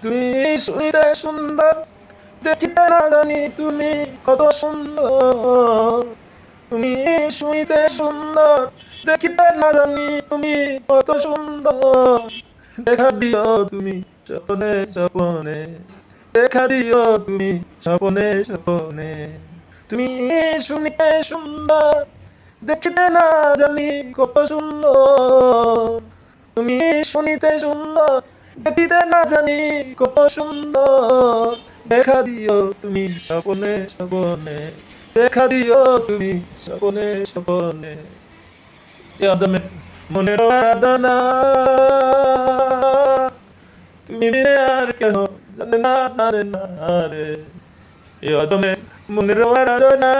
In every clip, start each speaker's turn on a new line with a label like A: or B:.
A: তুমি শুনিতে সুন্দর, দেখিতে না জানি তুমি কত সুন্দর। তুমি শুনিতে সুন্দর, দেখিতে না জানি তুমি কত সুন্দর। দেখা দিও তুমি স্বপনে স্বপনে, দেখা দিও তুমি স্বপনে স্বপনে। তুমি শুনিতে সুন্দর, দেখিতে না জানি কত সুন্দর। তুমি শুনিতে সুন্দর, দেখিতে না জানি কত সুন্দর। দেখা দিও তুমি স্বপনে স্বপনে, দেখা দিও তুমি স্বপনে স্বপনে। আদমে মনের আরাধনা, তুমি বিনে আর কেহ জানে না জানে না রে। আদমে মনের আরাধনা,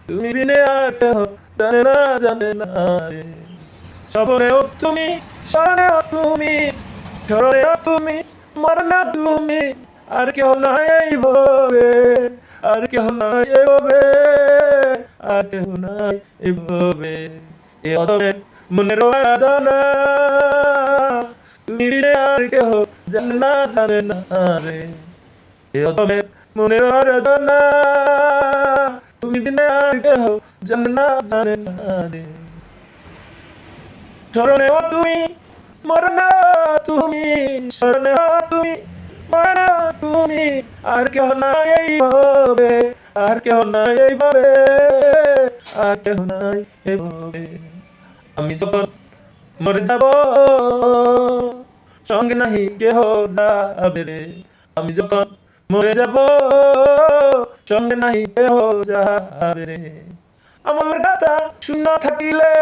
A: তুমি বিনে আর কেহ জানে না জানে না রে। স্বপনেও তুমি, স্মরণেও তুমি, স্মরণেও তুমি, মরণে তুমি। আর কেহ নাই এই ভবে, আর কেহ নাই এই ভবে, আর কেহ নাই এই ভবে। এ অদমে মনের আরাধনা, তুমি বিনে আর কেহ জানে না জানে না রে। এ অদমে মনের আরাধনা, তুমি বিনে আর কেহ জানে না জানে না রে। স্মরণেও তুমি, মরণেও তুমি, স্মরণেও তুমি, মরণেও তুমি। আর কেহ নাই এই ভবে, আর কেহ নাই এই ভবে, আর কেহ নাই এই ভবে। আমি যখন মরে যাব, সঙ্গে নাহি কেহ যাবে রে। আমি যখন মরে যাব, সঙ্গে নাহি কেহ যাবে রে। আমার খাতা শূন্য থাকিলে,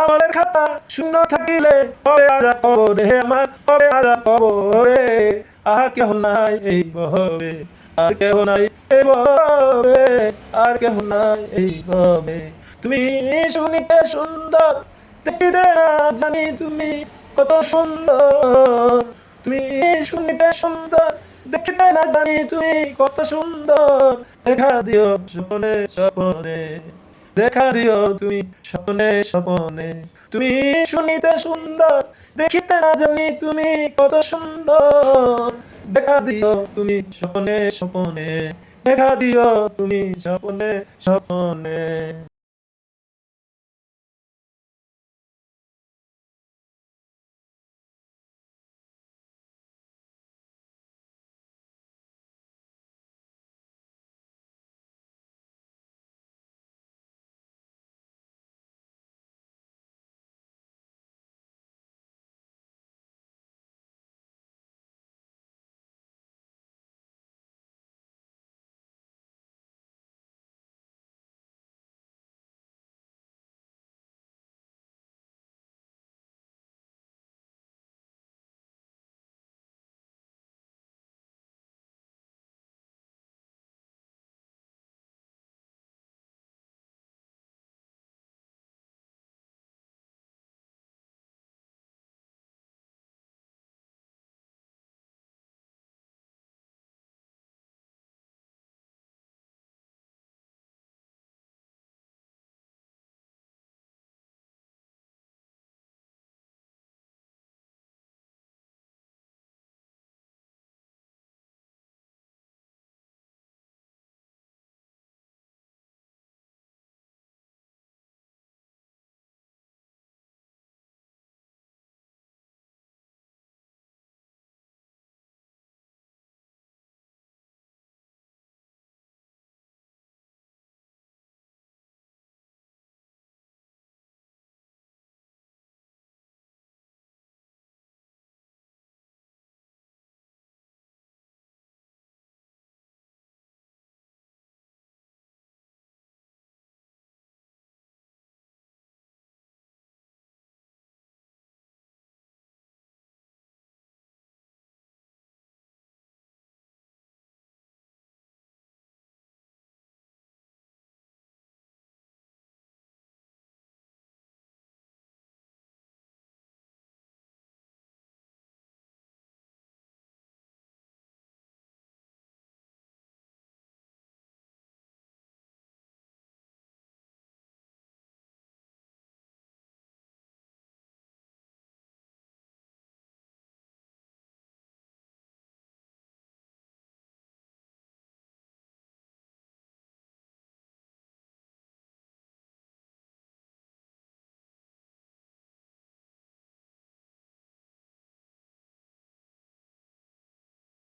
A: আমার খাতা শূন্য থাকিলে হবে আজাব কবরে আমার, হবে আজাব কবরে। আর কেহ নাই এই ভবে, আর কেহ নাই এই ভবে, আর কেহ নাই এই ভবে। তুমি শুনিতে সুন্দর, দেখিতে না জানি তুমি কত সুন্দর। তুমি শুনিতে সুন্দর, দেখিতে না জানি তুমি কত সুন্দর। দেখা দিও স্বপনে স্বপনে, দেখা দিও তুমি স্বপনে স্বপনে। তুমি শুনিতে সুন্দর, দেখিতে না জানি তুমি কত সুন্দর। দেখা দিও তুমি স্বপনে স্বপনে, দেখা দিও তুমি স্বপনে স্বপনে।